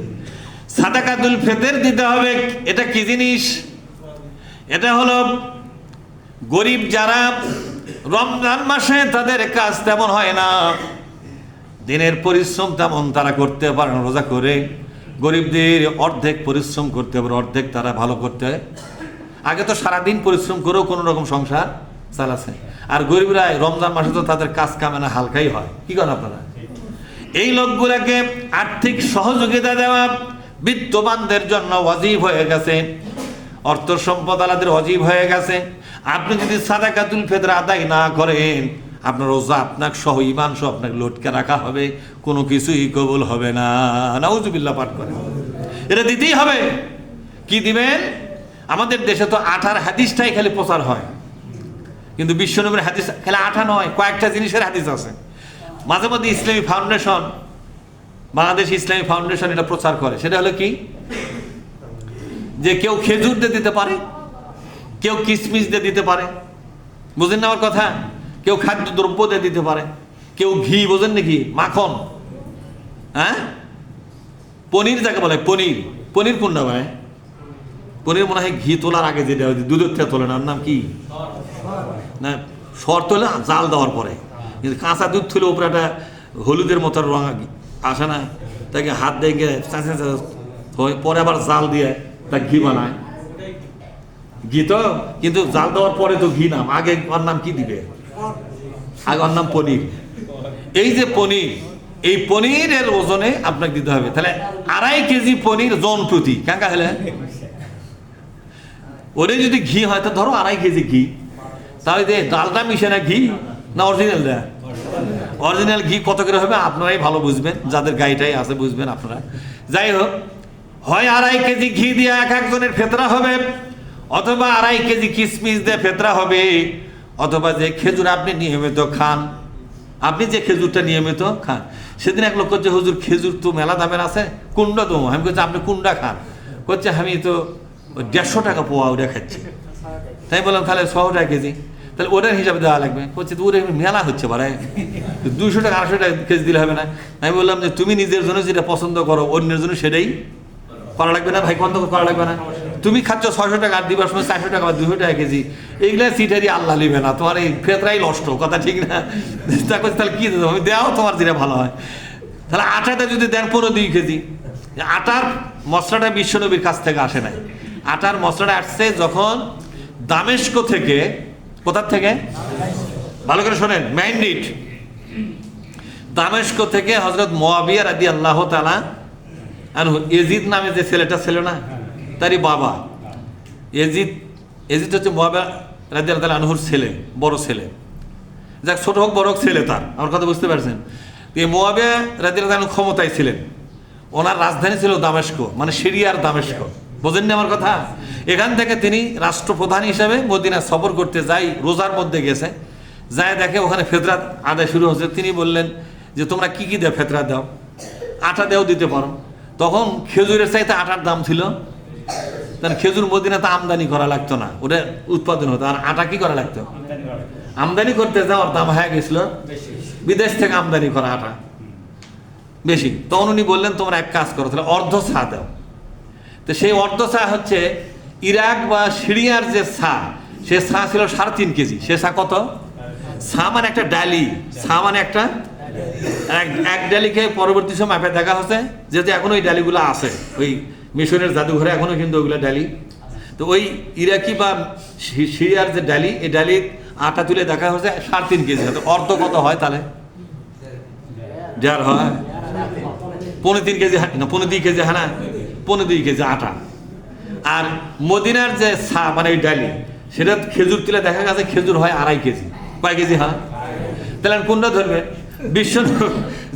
সাদাকাতুল ফিতর দিতে হবে। এটা কি জিনিস? এটা হলো গরিব যারা রমজান মাসে তাদের কাজ তেমন হয় না, দিনের পরিশ্রম তেমন তারা করতে পারে না রোজা করে, গরিবদের অর্ধেক পরিশ্রম করতে পারে, অর্ধেক তারা ভালো করতে হয়। আগে তো সারাদিন পরিশ্রম করেও কোনো রকম সংসার চালাচ্ছে, আর গরিবরা রমজান মাসে তো তাদের কাজ কামে না, হালকাই হয়। কি করেন আপনারা? এই লোকগুলাকে আর্থিক সহযোগিতা দেওয়া বিত্তবানদের জন্য ওয়াজিব হয়ে গেছে, অর্থ সম্পদ আলাদের ওয়াজিব হয়ে গেছে। আপনি যদি সাদাকাতুল ফিতর আদায় না করেন, আপনার রোজা আপনার সহ ঈমান সহ আপনাকে লটকে রাখা হবে, কোনো কিছুই কবুল হবে না। নাউজুবিল্লাহ পাঠ করে এটা দিতেই হবে। কি দিবেন? আমাদের দেশে তো আঠার হাদিসটাই খালি প্রচার হয়, কিন্তু বিশ্বনবীর হাদিস খালি আঠা নয়, কয়েকটা জিনিসের হাদিস আছে। মাঝে মাঝে ইসলামী ফাউন্ডেশন, বাংলাদেশ ইসলামী ফাউন্ডেশন এটা প্রচার করে। সেটা হলো কি, যে কেউ খেজুর দিয়ে দিতে পারে, কেউ কিশমিশ দিয়ে দিতে পারে, বুঝেন না আমার কথা? কেউ খাদ্য দ্রব্য দিয়ে দিতে পারে, কেউ ঘি, বোঝেন নাকি, মাখন, হ্যাঁ, পনির যাকে বলে, পনির। পনির কোনটা ভাই? পনির মনে হয় ঘি তোলার আগে যেটা দুধের থেকে তোলে না, ওর নাম কি না, সর তোলে জাল দেওয়ার পরে। কিন্তু কাঁচা দুধ তুলে উপরে একটা হলুদের মতো রঙ আসে না, তাকে হাত দিয়ে পরে আবার জাল দিয়ে তা ঘি বানায়। ঘি তো, কিন্তু জাল দেওয়ার পরে তো ঘি নাম, আগে ওর নাম কি দিবে? আগে ওর নাম পনির। এই যে পনির, এই পনিরের ওজনে আপনাকে দিতে হবে তাহলে 2.5 কেজি পনির জন প্রতি। কাকা হলে ওরে যদি ঘি হয় তো ধরো 2.5 কেজি ঘি, তাহলে যে ডালটা মিশে না ঘি না অরিজিনাল দেয়? অরিজিনাল ঘি কত করে হবে আপনারাই ভালো বুঝবেন, যাদের গাড়িটাই আছে বুঝবেন আপনারা। যাই হোক, হয় 2.5 কেজি ঘি দিয়ে এক একজনের ফেতরা হবে, অথবা 2.5 কেজি কিশমিশ দিয়ে ফেতরা হবে, অথবা যে খেজুর আপনি নিয়মিত খান, আপনি যে খেজুরটা নিয়মিত খান। সেদিন এক লোক করছে, হুজুর খেজুর তো মেলা দামের আছে, কুন্ডা তো। আমি বলছি আপনি কুন্ডা খান? করছে আমি তো 150 টাকা পোয়া ওটা খাচ্ছি। তাই বললাম তাহলে 100 টাকা কেজি, তাহলে ওটার হিসাবে দেওয়া লাগবে। বলছে তো ওটা মেলা হচ্ছে বারে, 200 টাকা 800 টাকা কেজি দিলে হবে না? আমি বললাম যে তুমি নিজের জন্য যেটা পছন্দ করো, অন্যের জন্য সেটাই করা লাগবে না ভাই, বন্ধ করা লাগবে না। তুমি খাচ্ছ 600 টাকা, আর দিবার সময় 400 টাকা বা 200 টাকা কেজি, এইগুলা সিটারি আল্লাহ নিবে না, তোমার এই ফেতরাই নষ্ট, কথা ঠিক না? তাহলে কি দেবো আমি? দেওয়াও তোমার যেটা ভালো হয়। তাহলে আটাটা যদি দেন 15-2 কেজি, আটার মশলাটা বিশ্বনবীর কাছ থেকে আসে নাই। আটার মশলাটা আসছে যখন দামেস্ক থেকে। কোথার থেকে? ভালো করে শোনেন, ম্যান্ডিট দামেস্ক থেকে হযরত মুয়াবিয়া রাদিয়াল্লাহু তাআলা আনহু, ইয়াজিদ নামে যে ছেলেটা ছিল না, তারই বাবা ইয়াজিদ। ইয়াজিদ হচ্ছে মুয়াবিয়া রাদিয়াল্লাহু তাআলা আনহুর ছেলে, বড় ছেলে। যাক, ছোট হোক বড় হোক ছেলে তার, আমার কথা বুঝতে পারছেন? এই মুয়াবিয়া রাদিয়াল্লাহু তাআলা ক্ষমতায় ছিলেন, ওনার রাজধানী ছিল দামেস্ক, মানে সিরিয়ার দামেস্ক। বোঝেন না আমার কথা? এখান থেকে তিনি রাষ্ট্রপ্রধান হিসেবে মদিনা সফর করতে যাই, রোজার মধ্যে গেছে, যায় দেখে ওখানে ফেতরা আদায় শুরু হচ্ছে। তিনি বললেন যে তোমরা কি কি দেও? ফেতরা দাও, আটা দেও, দিতে পারো। তখন খেজুরের চাইতে আটার দাম ছিল, কারণ খেজুর মদিনাতে আমদানি করা লাগতো না, ওটা উৎপাদন হতো। আর আটা কি করা লাগতো? আমদানি করতে যাওয়ার দাম হয়ে গেছিল, বিদেশ থেকে আমদানি করা আটা বেশি। তখন উনি বললেন তোমরা এক কাজ করো, তাহলে অর্ধ চা দাও। তো সেই অর্ধ চা হচ্ছে ইরাক বা সিরিয়ার যে চা, সে চা ছিল 3.5 কেজি। সে চা কত? চা মানে একটা ডালি, চা মানে একটা এক ডালিকে পরবর্তী সময় মাপে দেখা হচ্ছে, যেহেতু এখন ওই ডালিগুলো আছে ওই মিশরের জাদুঘরে, এখনো কিন্তু ওইগুলো ডালি। তো ওই ইরাকি বা সিরিয়ার যে ডালি, এই ডালির আটা তুলে দেখা হচ্ছে 3.5 কেজি। অর্ধ কত হয় তাহলে? 1.5 হয়, 3.5 কেজি না, 3.5 কেজি, হ্যাঁ না, 3.5 কেজি আটা। আর মদিনার যে চা মানে ওই ডালি, সেটা খেজুর তুলে দেখা গেছে খেজুর হয় 2.5 কেজি। কয় কেজি হয়? তাহলে কোনটা ধরবে? বিশ্ব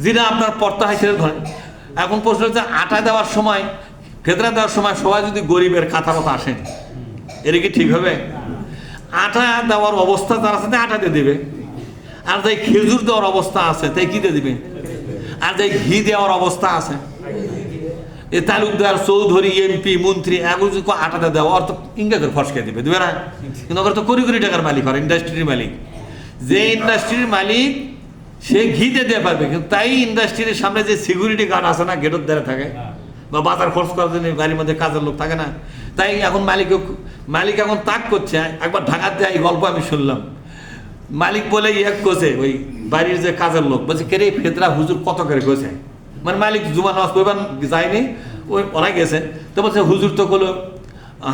যেটা আপনার পড়তে হয় সেটা ধরেন। এখন প্রশ্ন হচ্ছে, আটা দেওয়ার সময়, ফেতরা দেওয়ার সময় সবাই যদি গরিবের কাতারত আসেন, এটা কি ঠিক হবে? আটা দেওয়ার অবস্থা যার আছে আটা দিয়ে দেবে, আর যাই খেজুর দেওয়ার অবস্থা আছে তাই কি দিয়ে দিবে, আর যাই ঘি দেওয়ার অবস্থা আছে, এ তালুকদার, চৌধুরী, এমপি, মন্ত্রী, এগুলো যদি আটাটা দেওয়া অর্থ ইঙ্গা করে ফসকে দিবে, দেবে না? কিন্তু ওরা তো কোটি কোটি টাকার মালিক হয়, ইন্ডাস্ট্রির মালিক। যে ইন্ডাস্ট্রির মালিক সে ঘিতে দিয়ে পারবে, কিন্তু তাই ইন্ডাস্ট্রির সামনে যে সিকিউরিটি গার্ড আছে না, গেটের দ্বারা থাকে, বা বাজার খরচ করার জন্য বাড়ির মধ্যে কাজের লোক থাকে না, তাই এখন মালিক এখন তাক করছে। একবার ঢাকাতে এই গল্প আমি শুনলাম, মালিক বলে এক কোচে ওই বাড়ির যে কাজের লোক বলছে কেরে ফেতরা হুজুর কত করে গেছে, মানে মালিক জুমা নামাজ পড়বার যায়নি, ওই ওরা গেছে, তো বলছে হুজুর তো বলো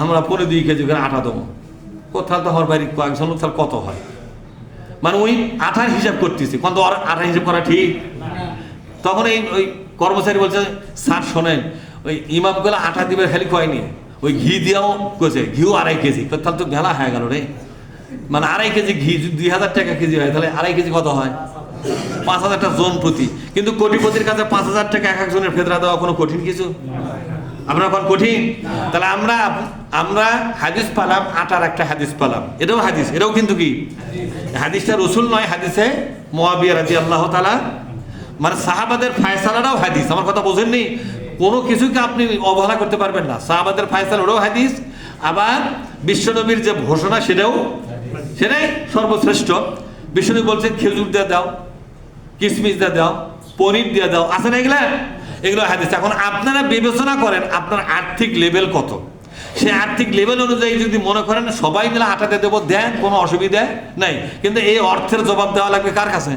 আমরা 2.5 কেজি করে আটা দেবো। কোথাও তো আমার বাড়ির কয়েকজন লোক তার কত হয়, মানে ওই আঠার হিসাব করতেছি, কত আঠার হিসাব করা ঠিক। তখন ওই কর্মচারী বলছে স্যার শোনেন, ওই ইমামগুলো আটা দিবে খালি কয়নি, ওই ঘি দিয়েও কইছে ঘিও 2.5 কেজি, তাহলে তো ভেলা হয়ে গেল রে, মানে 2.5 কেজি ঘি যদি 2,000 টাকা কেজি হয় তাহলে 2.5 কেজি কত হয়, 5,000 টাকা জন প্রতি। কিন্তু কোটিপতির কাছে 5,000 টাকা এক একজনের ফেতরা দেওয়া কোনো কঠিন কিছু, আমরা এখন কঠিন। তাহলে আমরা হাদিস পালাম, আটার একটা হাদিস পালাম, এটাও হাদিস, এটাও কিন্তু কি হাদিসটা রসুল নয়, হাদিসে মুআবিয়া রাদিয়াল্লাহু তাআলা, মানে সাহাবাদের ফায়সালাটাও হাদিস। আমার কথা বোঝেননি, কোনো কিছুকে আপনি অবহেলা করতে পারবেন না। সাহাবাদের ফায়সালা ওটাও হাদিস, আবার বিশ্বনবীর যে ঘোষণা সেটাই সর্বশ্রেষ্ঠ। বিশ্বনবী বলছেন খেজুর দিয়ে দাও, কিশমিশ দিয়ে দাও, পনির দিয়ে দাও, আছে না এগুলো হাদিস। এখন আপনারা বিবেচনা করেন আপনার আর্থিক লেভেল কত, সেই আর্থিক লেভেল অনুযায়ী যদি মনে করেন সবাই মিলে আটাতে দেবো, দেন, কোনো অসুবিধা নাই। কিন্তু এই অর্থের জবাব দেওয়া লাগবে কার কাছে,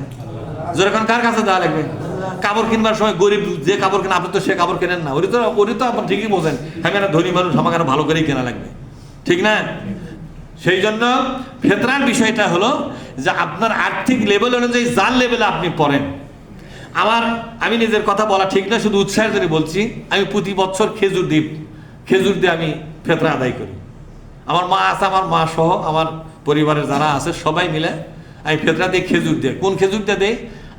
যেরকম কার কাছে দেওয়া লাগবে। কাপড় কিনবার সময় গরিব যে কাপড় কেনে, আপনি তো সে কাপড় কেনেন না, ওরি তো আপনি ঠিকই বোঝেন, আমি একটা ধনী মানুষ, আমাকে ভালো করেই কেনা লাগবে, ঠিক না? সেই জন্য ফেতরার বিষয়টা হলো যে আপনার আর্থিক লেভেল অনুযায়ী যার লেভেলে আপনি পড়েন। আমি নিজের কথা বলা ঠিক না, শুধু উৎসাহের জন্য বলছি। আমি প্রতি বছর খেজুর দিয়ে আমি ফেতরা আদায় করি। আমার মা আছে, আমার মা সহ আমার পরিবারের যারা আছে সবাই মিলে আমি ফেতরা দিয়ে খেজুর দিয়ে, কোন খেজুরটা দেই,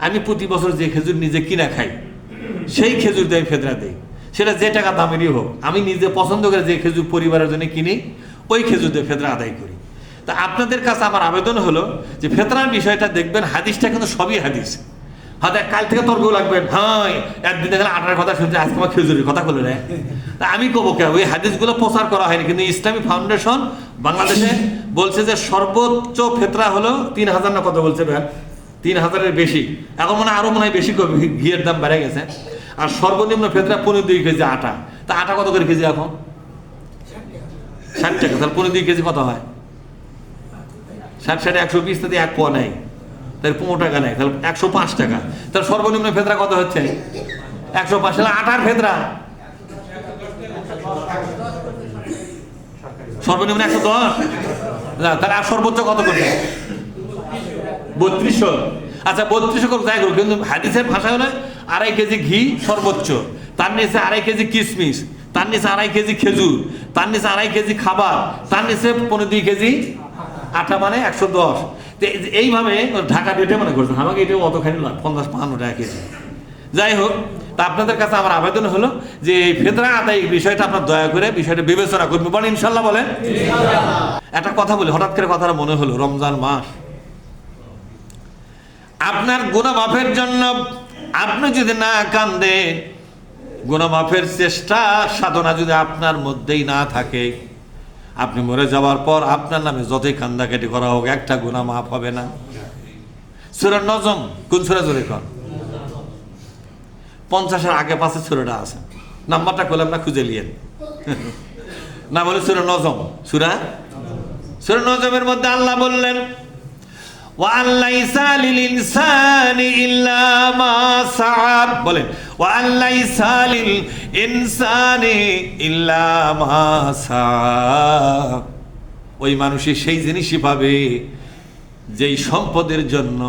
আমি প্রতি বছর যে খেজুর নিজে কিনা খাই সেই খেজুর দিয়ে ফেতরা দিই, সেটা যে টাকা দামেরই হোক। আমি নিজে পছন্দ করে যে খেজুর পরিবারের জন্য কিনি ওই খেজুর দিয়ে ফেতরা আদায় করি। তা আপনাদের কাছে আমার আবেদন হলো যে ফেতরার বিষয়টা দেখবেন, হাদিসটা কিন্তু সবই হাদিস। হয়তো কাল থেকে তর্ক লাগবেন, হ্যাঁ একদিন দেখলে আটার কথা শুনছে, আজকে আমার খেজুরের কথা বলে রে। তা আমি কবো কে, ওই হাদিসগুলো প্রচার করা হয়নি, কিন্তু ইসলামী ফাউন্ডেশন বাংলাদেশে বলছে যে সর্বোচ্চ ফেতরা হলো 3,000 না কত বলছে ভাই, 3,000-এর বেশি। এখন আরো মনে হয় বেশি, ঘিয়ের দাম বেড়ে গেছে। আর সর্বনিম্ন ফেতরা 2.5 কেজি আটা। তা আটা কত করে কেজি এখন? 60 টাকা। তাহলে 2.5 কেজি কত হয়? 60 120, তাতে 1 পোয়া নেই, তাহলে 15 টাকা নেই, তাহলে 105 টাকা। তাহলে সর্বনিম্ন ফেতরা কত হচ্ছে? 105। তাহলে আটার ফেতরা সর্বনিম্ন 110। তাহলে আর সর্বোচ্চ কত করবে? 3200। আচ্ছা 3200 করে যাই করুক, কিন্তু হাদিসের ভাষা হলে 2.5 কেজি ঘি সর্বোচ্চ, তার নিচে 2.5 কেজি কিশমিশ, তার নিচে 2.5 কেজি খেজুর, তার নিচে 2.5 কেজি খাবার, তার নিচে 15 কেজি আটা, মানে 110। এইভাবে ঢাকা রেটে মনে করছেন, আমাকে এটাও অতখানি 50-52 টাকা কেজি। যাই হোক, তা আপনাদের কাছে আমার আবেদন হলো যে এই ফেতরা আদায় বিষয়টা আপনার দয়া করে বিষয়টা বিবেচনা করবেন, বলেন ইনশাল্লাহ, বলেন। একটা কথা বলি, হঠাৎ করে কথাটা মনে হলো, রমজান মাস, আপনার গুনাহ মাফের জন্য আপনি যদি না কান্দেন, গুনাহ মাফের চেষ্টা সাধনা যদি আপনার মধ্যেই না থাকে, আপনি মরে যাওয়ার পর আপনার নামে যতই কান্দাকাটি করা হোক একটা গুনাহ মাফ হবে না। সূরা নজম, কোন সূরা জোরে কর? 50-এর আগে পাশে সূরাটা আছে, নাম্বারটা করলাম না, খুঁজে নিয়েন। না বলে সূরা নজম, সূরা নজমের মধ্যে আল্লাহ বললেন وَأَنْ لَيْسَ لِلْإِنسَانِ إِلَّا مَا سَعَى, বলেন وَأَنْ لَيْسَ لِلْإِنسَانِ إِلَّا مَا سَعَى, ওই মানুষই সেই জিনিসই পাবে যেই সম্পদের জন্য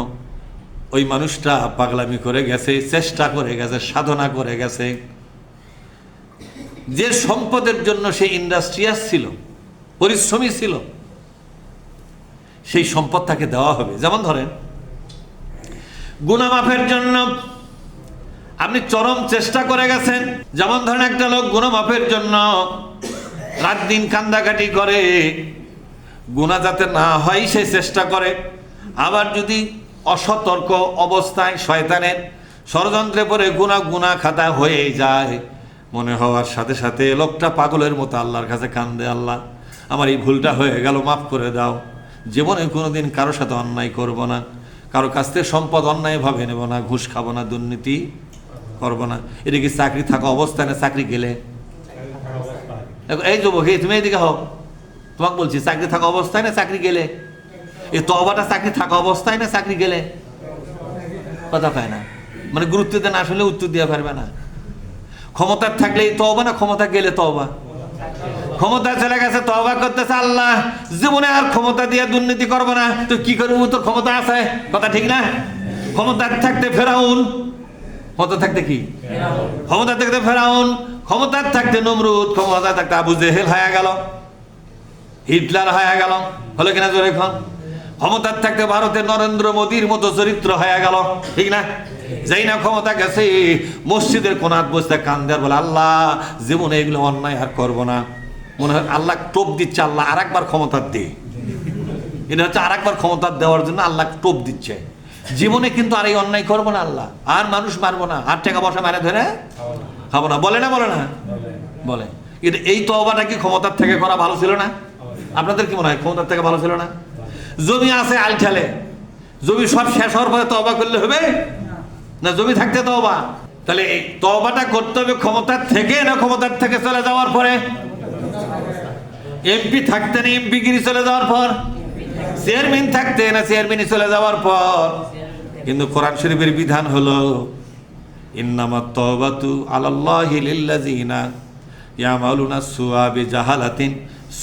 ওই মানুষটা পাগলামি করে গেছে, চেষ্টা করে গেছে, সাধনা করে গেছে। যে সম্পদের জন্য সে ইন্ডাস্ট্রিয়াস ছিল, পরিশ্রমী ছিল, সেই সম্পদ তাকে দেওয়া হবে। যেমন ধরেন গুনাহ মাফের জন্য আপনি চরম চেষ্টা করে গেছেন, যেমন ধরেন একটা লোক গুনাহ মাফের জন্য রাত দিন কান্দাকাটি করে, গুনাহ যাতে না হয় সে চেষ্টা করে। আবার যদি অসতর্ক অবস্থায় শয়তানের ষড়যন্ত্রে পড়ে গুনাহ খাতা হয়ে যায়, মনে হওয়ার সাথে সাথে লোকটা পাগলের মতো আল্লাহর কাছে কান্দে, আল্লাহ আমার এই ভুলটা হয়ে গেল, মাফ করে দাও, জীবনে কোনোদিন কারোর সাথে অন্যায় করব না, কারো কাছ থেকে সম্পদ অন্যায়ভাবে নেব না, ঘুষ খাবো না, দুর্নীতি করব না। এটা কি চাকরি থাকা অবস্থায় না চাকরি গেলে? এই যুবক, তুমি এইদিকে হোক, তোমাকে বলছি, চাকরি থাকা অবস্থায় না চাকরি গেলে? এই তওবাটা চাকরি থাকা অবস্থায় না চাকরি গেলে? কথা পায় না, মানে গুরুত্ব দিয়ে না আসলে উত্তর দিয়ে পারবে না। ক্ষমতার থাকলেই তওবা না ক্ষমতা গেলে তওবা? ক্ষমতা চলে গেছে, তওবা করতেছে, আল্লাহ জীবনে আর ক্ষমতা দিয়ে দুর্নীতি করবো না। তো কি করবো, তোর ক্ষমতা আছে, কথা ঠিক না? ক্ষমতার থাকতে ফেরাউন, ক্ষমতা থাকতে কি, ক্ষমতা থাকতে ফেরাউন, ক্ষমতার থাকতে নমরুদ, ক্ষমতা থাকতে আবু জেহেল হয়ে গেল, হিটলার হয়ে গেল, হলো কিনা জোরে এখন? ক্ষমতার থাকতে ভারতের নরেন্দ্র মোদীর মতো চরিত্র হয়ে গেল, ঠিক না? যাই না ক্ষমতা গেছে, মসজিদের কোনাত বসতে কান্দার বলে আল্লাহ জীবনে এগুলো অন্যায় আর করবো না। মনে হয় আল্লাহ টোপ দিচ্ছে, আল্লাহ আর একবার ক্ষমতা দে। এটা হচ্ছে আর একবার ক্ষমতা দেওয়ার জন্য আল্লাহ টোপ দিচ্ছে। জীবনে কিন্তু আর এই অন্যায় করবো না আল্লাহ, আর মানুষ মারবো না, আর টাকা পয়সা মেরে ধরে খাবো না, বলে না বলে না বলে। কিন্তু এই তওবাটা কি ক্ষমতার থেকে করা ভালো ছিল না? আপনাদের কি মনে হয় ক্ষমতার থেকে ভালো ছিল না? জমি আছে আল ঠেলে, জমি সব শেষ হওয়ার পরে তওবা করলে হবে না জমি থাকতে তওবা? তাহলে এই তওবাটা করতে হবে ক্ষমতার থেকে না ক্ষমতার থেকে চলে যাওয়ার পরে? এমপি থাকতে না এমপি গিরি চলে যাওয়ার পর? চেয়ারম্যান থাকতে না চেয়ারম্যানই চলে যাওয়ার পর? কিন্তু কোরআন শরীফের বিধান হলো ইন্নামাত তাওবাতু আলাল্লাহি লিল্লাযিনা ইয়ামালুনা সুআ বিজাহালাতিন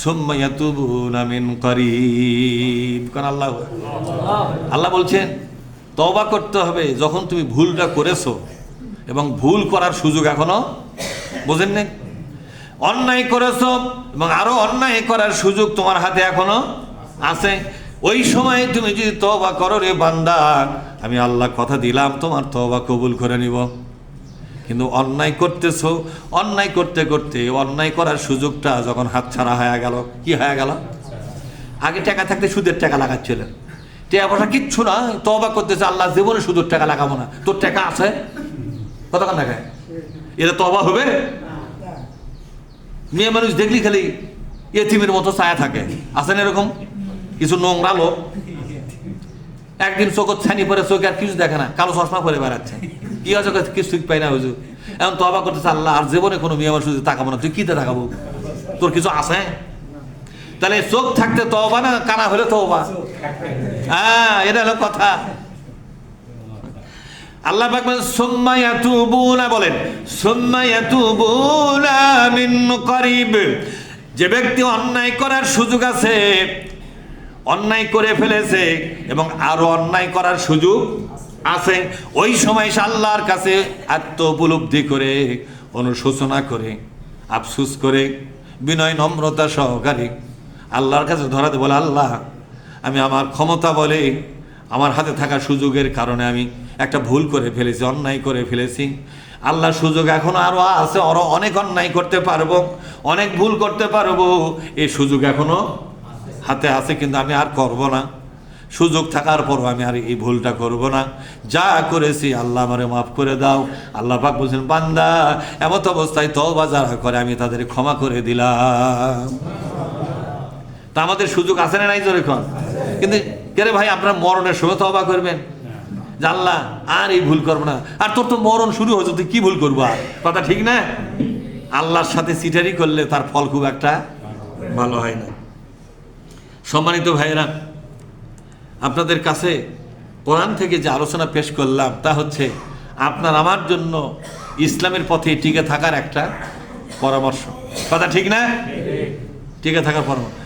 সুম্মা ইয়াতুবুনা মিন করিব। কারণ আল্লাহ বলছেন তওবা করতে হবে যখন তুমি ভুলটা করেছো এবং ভুল করার সুযোগ এখনো বোঝেন না, অন্যায় করেছো এবং আরো অন্যায় করার সুযোগ তোমার হাতে এখনো আছে। ওই সময় তুমি যদি তওবা করো, রে বান্দা আমি আল্লাহ কথা দিলাম তোমার তওবা কবুল করে নিব। কিন্তু অন্যায় করতেছো, অন্যায় করতে করতে অন্যায় করার সুযোগটা যখন হাতছাড়া হয়ে গেল, কি হয়ে গেল? আগে টাকা থাকতে সুদের টাকা লাগাচ্ছিলেন, টাকা পয়সা কিচ্ছু না, তওবা করতেছে আল্লাহ জীবনে সুদের টাকা লাগাবো না। তোর টাকা আছে, কতক্ষণ দেখায়, এটা তওবা হবে? মেয়ে মানুষ দেখলি খালি এতিমের মতো ছায়া থাকে, আছেন এরকম কিছু নোংরা লোক? একদিন চোখত ছানি পরে চোখে আর কিছু দেখে না, কালো চশমা পরে বেড়াচ্ছে, কি আছে কিছু ঠিক পাই না হুজুর। এখন তওবা করতেছে আল্লাহ আর জীবনে কোনো মেয়ে মানুষ তাকাবো না। তুই কিতে তাকাবো, তোর কিছু আছে? তাহলে চোখ থাকতে তওবা না কানা হলে তওবা? হ্যাঁ, এটা হলো কথা। আল্লাহ পাক বলেন সুম্মা ইয়াতুবুনা, বলেন সুম্মা ইয়াতুবুনা মিন করিব। যে ব্যক্তি অন্যায় করার সুযোগ আছে, অন্যায় করে ফেলেছে এবং আরো অন্যায় করার সুযোগ আছে, ওই সময় সে আল্লাহর কাছে আত্ম উপলব্ধি করে, অনুশোচনা করে, আফসুস করে, বিনয় নম্রতা সহকারে আল্লাহর কাছে ধরাতে বলে আল্লাহ আমি আমার ক্ষমতা বলে আমার হাতে থাকা সুযোগের কারণে আমি একটা ভুল করে ফেলেছি, অন্যায় করে ফেলেছি। আল্লাহ সুযোগ এখনো আরো আছে, আরো অনেক অন্যায় করতে পারবো, অনেক ভুল করতে পারবো, এই সুযোগ এখনো হাতে আছে, কিন্তু আমি আর করব না। সুযোগ থাকার পরও আমি আর এই ভুলটা করব না। যা করেছি আল্লাহ আমারে মাফ করে দাও। আল্লাহ পাক বলছেন বান্দা এমত অবস্থায় তওবা যারা করে আমি তাদের ক্ষমা করে দিলাম। তা আমাদের সুযোগ আছে না নাই জোরে কোন? কিন্তু কে রে ভাই আপনার মরণের সময় তওবা করবেন যে আল্লাহ আর এই ভুল করবো না। আর তোর তো মরণ শুরু হয়েছে, তুই কি ভুল করবো আর? কথা ঠিক না? আল্লাহর সাথে চিটারি করলে তার ফল খুব একটা ভালো হয় না। সম্মানিত ভাইয়েরা, আপনাদের কাছে কোরআন থেকে যে আলোচনা পেশ করলাম তা হচ্ছে আপনার আমার জন্য ইসলামের পথে টিকে থাকার একটা পরামর্শ। কথা ঠিক না? টিকে থাকার পরামর্শ।